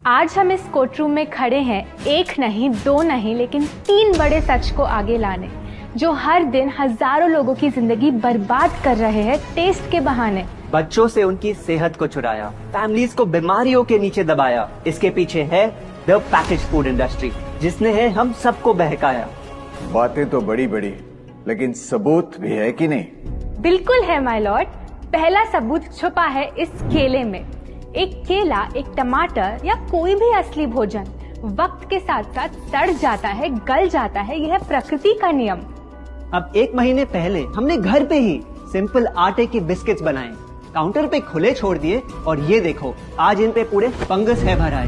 आज हम इस कोर्ट रूम में खड़े हैं, एक नहीं, दो नहीं, लेकिन 3 बड़े सच को आगे लाने, जो हर दिन हजारों लोगों की जिंदगी बर्बाद कर रहे हैं टेस्ट के बहाने। बच्चों से उनकी सेहत को चुराया, फैमिलीज को बीमारियों के नीचे दबाया। इसके पीछे है द पैकेज फूड इंडस्ट्री, जिसने है हम सबको बहकाया। बातें तो बड़ी बड़ी, लेकिन सबूत भी है कि नहीं? बिल्कुल है माय लॉर्ड। पहला सबूत छुपा है इस केले में। एक केला, एक टमाटर या कोई भी असली भोजन वक्त के साथ साथ सड़ जाता है, गल जाता है। यह प्रकृति का नियम। अब 1 महीने पहले हमने घर पे ही सिंपल आटे के बिस्किट्स बनाए, काउंटर पे खुले छोड़ दिए, और ये देखो आज इन पे पूरे फंगस है भराए।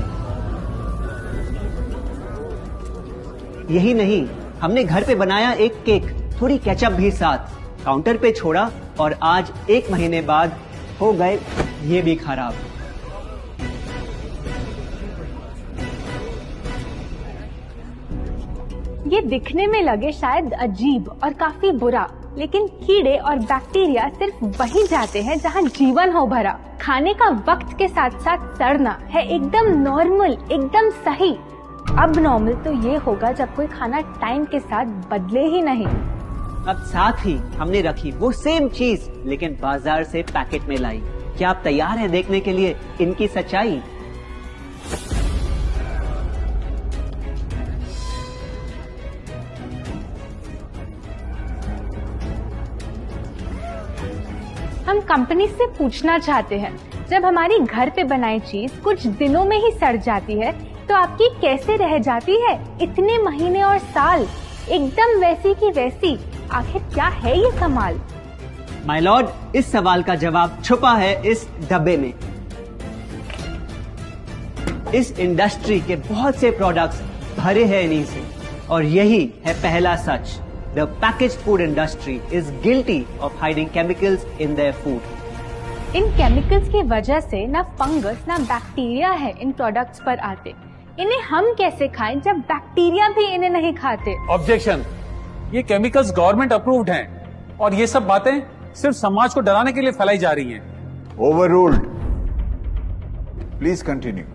यही नहीं, हमने घर पे बनाया एक केक, थोड़ी केचप भी साथ, काउंटर पे छोड़ा, और आज 1 महीने बाद हो गए ये भी खराब। ये दिखने में लगे शायद अजीब और काफी बुरा, लेकिन कीड़े और बैक्टीरिया सिर्फ वहीं जाते हैं जहां जीवन हो भरा। खाने का वक्त के साथ साथ सड़ना है एकदम नॉर्मल, एकदम सही। अब नॉर्मल तो ये होगा जब कोई खाना टाइम के साथ बदले ही नहीं। अब साथ ही हमने रखी वो सेम चीज, लेकिन बाजार से पैकेट में लाई। क्या आप तैयार हैं देखने के लिए इनकी सच्चाई? हम कंपनी से पूछना चाहते हैं, जब हमारी घर पे बनाई चीज कुछ दिनों में ही सड़ जाती है, तो आपकी कैसे रह जाती है इतने महीने और साल एकदम वैसी की वैसी? आखिर क्या है ये कमाल? माय लॉर्ड, इस सवाल का जवाब छुपा है इस डब्बे में। इस इंडस्ट्री के बहुत से प्रोडक्ट्स भरे हैं इन्हीं से, और यही है पहला सच। The packaged food industry is guilty of hiding chemicals in their food. In chemicals की वजह से ना फंगस ना बैक्टीरिया है इन प्रोडक्ट्स पर आते। इन्हें हम कैसे खाएं जब बैक्टीरिया भी इन्हें नहीं खाते? ऑब्जेक्शन, ये केमिकल्स गवर्नमेंट अप्रूव्ड हैं, और ये सब बातें सिर्फ समाज को डराने के लिए फैलाई जा रही हैं। Overruled. Please continue.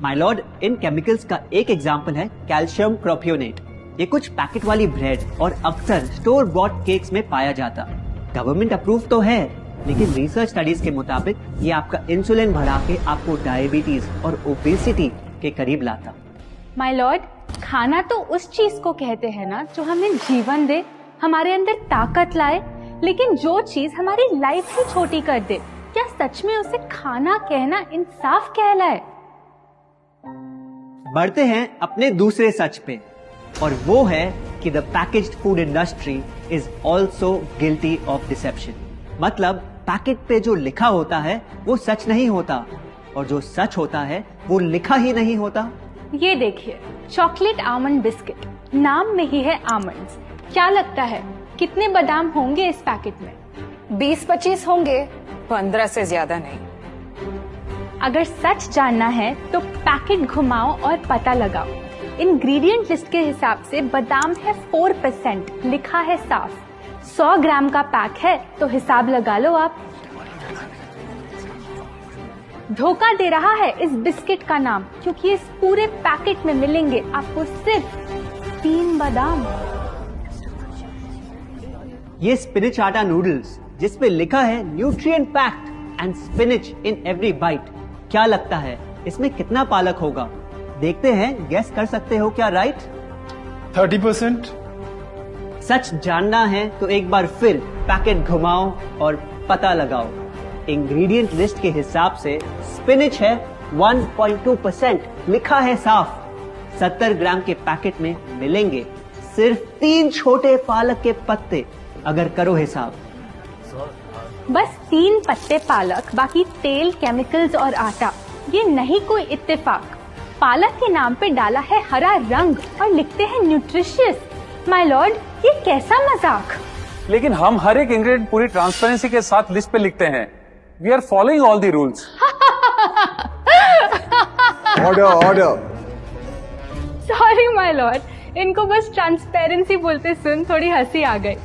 My Lord, in chemicals का एक एग्जाम्पल है कैल्शियम प्रोपियोनेट। ये कुछ पैकेट वाली ब्रेड और अक्सर स्टोर बॉट केक्स में पाया जाता। गवर्नमेंट अप्रूव तो है, लेकिन रिसर्च स्टडीज के मुताबिक ये आपका इंसुलिन बढ़ा के आपको डायबिटीज और ओबेसिटी के करीब लाता। माय लॉर्ड, खाना तो उस चीज को कहते हैं ना जो हमें जीवन दे, हमारे अंदर ताकत लाए, लेकिन जो चीज हमारी लाइफ ही छोटी कर दे, क्या सच में उसे खाना कहना इंसाफ कहलाए? बढ़ते हैं अपने दूसरे सच पे, और वो है कि the packaged food industry is also guilty of deception. मतलब पैकेट पे जो लिखा होता है वो सच नहीं होता, और जो सच होता है वो लिखा ही नहीं होता। ये देखिए, चॉकलेट आमंड बिस्किट, नाम में ही है आमंड्स। क्या लगता है कितने बादाम होंगे इस पैकेट में? 20-25 होंगे, 15 से ज्यादा नहीं। अगर सच जानना है तो पैकेट घुमाओ और पता लगाओ। इंग्रेडिएंट लिस्ट के हिसाब से बादाम है 4%, लिखा है साफ। 100 ग्राम का पैक है तो हिसाब लगा लो आप। धोखा दे रहा है इस बिस्किट का नाम, क्योंकि इस पूरे पैकेट में मिलेंगे आपको सिर्फ 3 बादाम। ये स्पिनच आटा नूडल्स, जिसपे लिखा है nutrient packed and spinach in every bite. क्या लगता है इसमें कितना पालक होगा? देखते हैं, गेस कर सकते हो क्या? राइट, 30%। सच जानना है तो एक बार फिर पैकेट घुमाओ और पता लगाओ। इंग्रेडिएंट लिस्ट के हिसाब से स्पिनच है 1.2%, लिखा है साफ। 70 ग्राम के पैकेट में मिलेंगे सिर्फ 3 छोटे पालक के पत्ते। अगर करो हिसाब, बस 3 पत्ते पालक, बाकी तेल, केमिकल्स और आटा। ये नहीं कोई इत्तेफाक। पालक के नाम पे डाला है हरा रंग और लिखते हैं न्यूट्रिशियस। माय लॉर्ड, ये कैसा मजाक? लेकिन हम हर एक इंग्रेडिएंट पूरी ट्रांसपेरेंसी के साथ लिस्ट पे लिखते हैं। We are following all the rules. Order, order. Sorry my lord, इनको बस ट्रांसपेरेंसी बोलते सुन थोड़ी हंसी आ गई।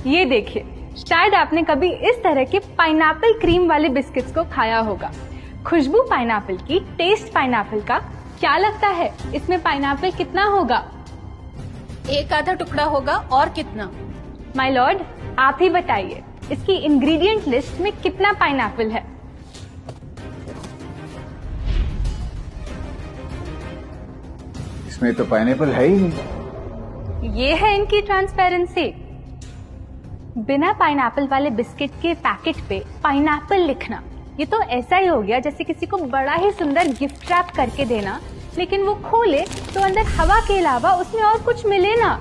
ये देखिए, शायद आपने कभी इस तरह के पाइनएप्पल क्रीम वाले बिस्किट्स को खाया होगा। खुशबू पाइनएप्पल की, टेस्ट पाइनएप्पल का। क्या लगता है इसमें पाइनएप्पल कितना होगा? एक आधा टुकड़ा होगा और कितना? माय लॉर्ड, आप ही बताइए, इसकी इंग्रेडिएंट लिस्ट में कितना पाइनएप्पल है? इसमें तो पाइनएप्पल है ही नहीं। ये है इनकी ट्रांसपेरेंसी। बिना पाइनएप्पल वाले बिस्किट के पैकेट पे पाइनएप्पल लिखना, ये तो ऐसा ही हो गया जैसे किसी को बड़ा ही सुंदर गिफ्ट रैप करके देना, लेकिन वो खोले तो अंदर हवा के अलावा उसमें और कुछ मिले ना।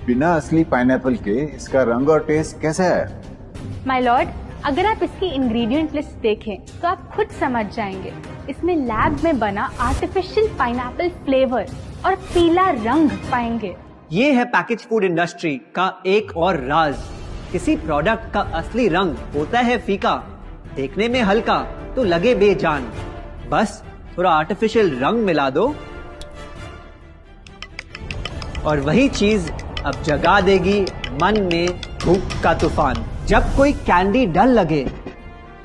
बिना असली पाइनएप्पल के इसका रंग और टेस्ट कैसा है? माय लॉर्ड, अगर आप इसकी इंग्रेडिएंट लिस्ट देखें तो आप खुद समझ जाएंगे। इसमें लैब में बना आर्टिफिशियल पाइनएप्पल फ्लेवर और पीला रंग पाएंगे। ये है पैकेज फूड इंडस्ट्री का एक और राज। किसी प्रोडक्ट का असली रंग होता है फीका, देखने में हल्का तो लगे बेजान। बस थोड़ा आर्टिफिशियल रंग मिला दो और वही चीज अब जगा देगी मन में भूख का तूफान। जब कोई कैंडी डल लगे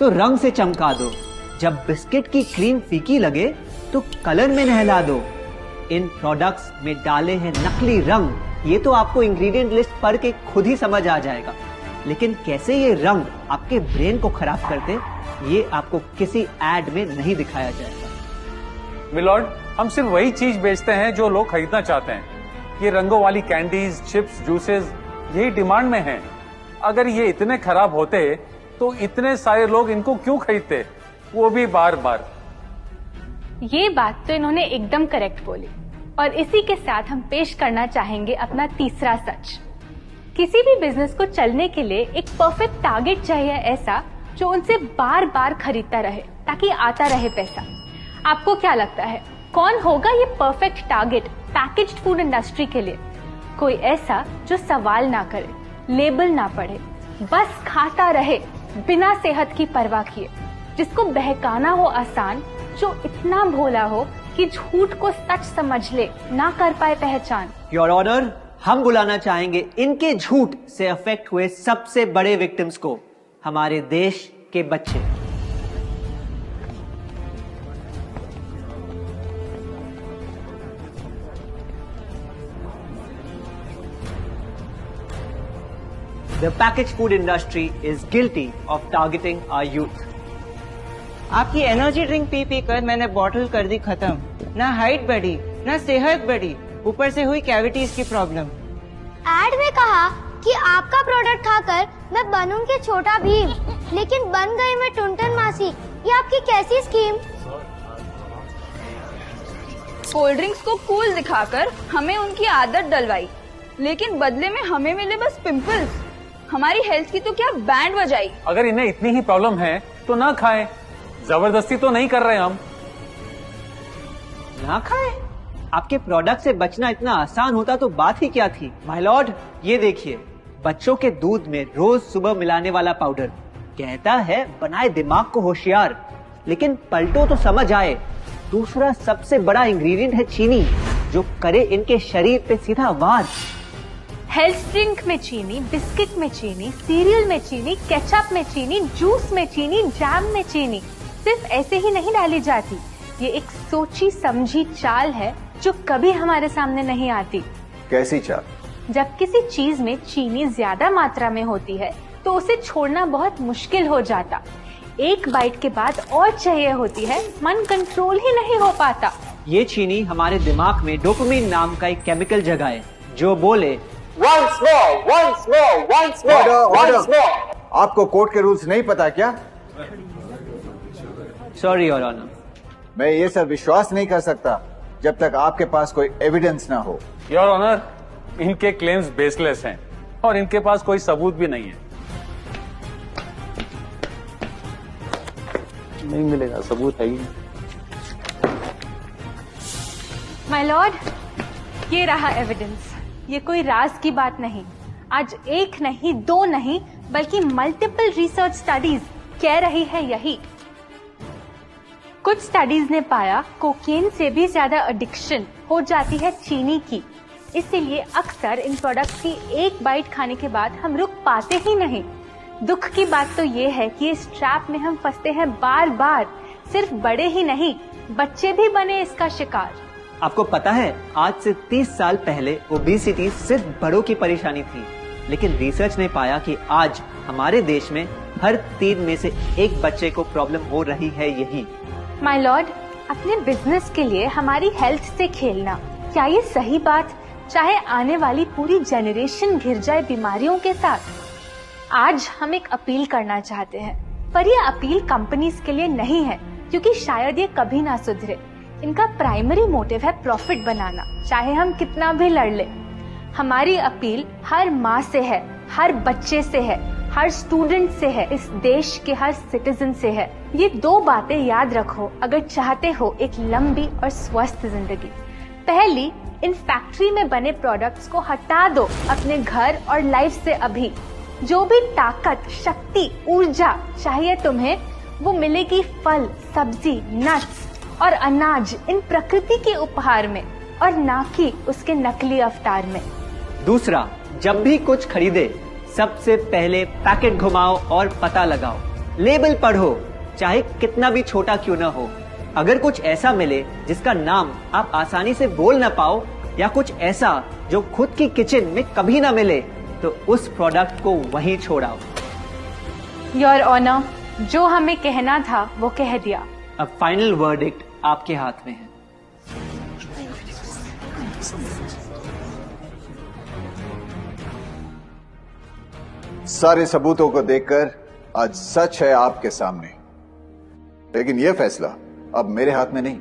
तो रंग से चमका दो, जब बिस्किट की क्रीम फीकी लगे तो कलर में नहला दो। इन प्रोडक्ट्स में डाले हैं नकली रंग। ये तो आपको इंग्रेडिएंट लिस्ट पढ़ के खुद ही समझ आ जाएगा, लेकिन कैसे ये रंग आपके ब्रेन को खराब करते, ये आपको किसी एड में नहीं दिखाया जाएगा। मिलॉर्ड, हम सिर्फ वही चीज बेचते हैं जो लोग खरीदना चाहते हैं। ये रंगों वाली कैंडीज, चिप्स, जूसेस यही डिमांड में हैं। अगर ये इतने खराब होते तो इतने सारे लोग इनको क्यों खरीदते, वो भी बार बार। ये बात तो इन्होंने एकदम करेक्ट बोली, और इसी के साथ हम पेश करना चाहेंगे अपना तीसरा सच। किसी भी बिजनेस को चलने के लिए एक परफेक्ट टारगेट चाहिए, ऐसा जो उनसे बार बार खरीदता रहे ताकि आता रहे पैसा। आपको क्या लगता है कौन होगा ये perfect target packaged food industry के लिए? कोई ऐसा जो सवाल ना करे, लेबल ना पढ़े, बस खाता रहे बिना सेहत की परवाह किए, जिसको बहकाना हो आसान, जो इतना भोला हो कि झूठ को सच समझ ले, ना कर पाए पहचान। योर ऑनर, हम बुलाना चाहेंगे इनके झूठ से अफेक्ट हुए सबसे बड़े विक्टिम्स को, हमारे देश के बच्चे। The packaged food industry is guilty of targeting our youth. आपकी एनर्जी ड्रिंक पी पी कर मैंने बॉटल कर दी खत्म। ना हाइट बढ़ी, ना सेहत बढ़ी, ऊपर से हुई कैविटीज की प्रॉब्लम। एड में कहा कि आपका प्रोडक्ट खाकर मैं बनूंगी छोटा भीम, लेकिन बन गई मैं टुनटन मासी। ये आपकी कैसी स्कीम? कोल्ड ड्रिंक्स को कूल दिखाकर हमें उनकी आदत डलवाई, लेकिन बदले में हमें मिले बस पिंपल्स। हमारी हेल्थ की तो क्या बैंड बजाई। अगर इन्हें इतनी ही प्रॉब्लम है तो ना खाएं, जबरदस्ती तो नहीं कर रहे हम। ना खाएं? आपके प्रोडक्ट से बचना इतना आसान होता तो बात ही क्या थी। माय लॉर्ड, ये देखिए, बच्चों के दूध में रोज सुबह मिलाने वाला पाउडर कहता है बनाए दिमाग को होशियार, लेकिन पलटो तो समझ आए। दूसरा सबसे बड़ा इंग्रेडिएंट है चीनी, जो करे इनके शरीर पे सीधा वार। हेल्थ ड्रिंक में चीनी, बिस्किट में चीनी, सीरियल में चीनी, केचप में चीनी, जूस में चीनी, जैम में चीनी सिर्फ ऐसे ही नहीं डाली जाती। ये एक सोची समझी चाल है जो कभी हमारे सामने नहीं आती। कैसी चाल? जब किसी चीज में चीनी ज्यादा मात्रा में होती है तो उसे छोड़ना बहुत मुश्किल हो जाता। एक बाइट के बाद और चाहिए होती है, मन कंट्रोल ही नहीं हो पाता। ये चीनी हमारे दिमाग में डोपामिन नाम का एक केमिकल जगाए, जो बोले once more, once more, once more, once more. आपको कोर्ट के रूल्स नहीं पता क्या? Sorry your honour. मैं ये सब विश्वास नहीं कर सकता जब तक आपके पास कोई एविडेंस ना हो। योर ऑनर, इनके क्लेम्स बेसलेस हैं और इनके पास कोई सबूत भी नहीं है। नहीं मिलेगा, सबूत है ही नहीं। माय लॉर्ड, ये रहा एविडेंस। ये कोई राज की बात नहीं। आज एक नहीं, दो नहीं, बल्कि मल्टीपल रिसर्च स्टडीज कह रही है यही। कुछ स्टडीज ने पाया कोकेन से भी ज्यादा एडिक्शन हो जाती है चीनी की। इसीलिए अक्सर इन प्रोडक्ट्स की एक बाइट खाने के बाद हम रुक पाते ही नहीं। दुख की बात तो ये है कि इस ट्रैप में हम फंसते हैं बार बार। सिर्फ बड़े ही नहीं, बच्चे भी बने इसका शिकार। आपको पता है, आज से 30 साल पहले ओबेसिटी सिर्फ बड़ों की परेशानी थी, लेकिन रिसर्च ने पाया कि आज हमारे देश में हर 3 में से 1 बच्चे को प्रॉब्लम हो रही है यही। माय लॉर्ड, अपने बिजनेस के लिए हमारी हेल्थ से खेलना, क्या ये सही बात, चाहे आने वाली पूरी जनरेशन घिर जाए बीमारियों के साथ? आज हम एक अपील करना चाहते हैं, पर ये अपील कंपनीज के लिए नहीं है, क्योंकि शायद ये कभी ना सुधरे। इनका प्राइमरी मोटिव है प्रॉफिट बनाना, चाहे हम कितना भी लड़ ले। हमारी अपील हर माँ से है, हर बच्चे से है, हर स्टूडेंट से है, इस देश के हर सिटीजन से है। ये 2 बातें याद रखो अगर चाहते हो एक लंबी और स्वस्थ जिंदगी। पहली, इन फैक्ट्री में बने प्रोडक्ट्स को हटा दो अपने घर और लाइफ से अभी। जो भी ताकत, शक्ति, ऊर्जा चाहिए तुम्हें, वो मिलेगी फल, सब्जी, नट्स और अनाज इन प्रकृति के उपहार में, और ना कि उसके नकली अवतार में। दूसरा, जब भी कुछ खरीदे सबसे पहले पैकेट घुमाओ और पता लगाओ। लेबल पढ़ो, चाहे कितना भी छोटा क्यों ना हो। अगर कुछ ऐसा मिले जिसका नाम आप आसानी से बोल ना पाओ, या कुछ ऐसा जो खुद की किचन में कभी ना मिले, तो उस प्रोडक्ट को वहीं छोड़ाओ। योर ऑनर, जो हमें कहना था वो कह दिया। अब फाइनल वर्डिक्ट आपके हाथ में है। सारे सबूतों को देखकर आज सच है आपके सामने, लेकिन यह फैसला अब मेरे हाथ में नहीं,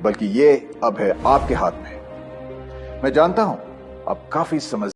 बल्कि ये अब है आपके हाथ में। मैं जानता हूं आप काफी समझ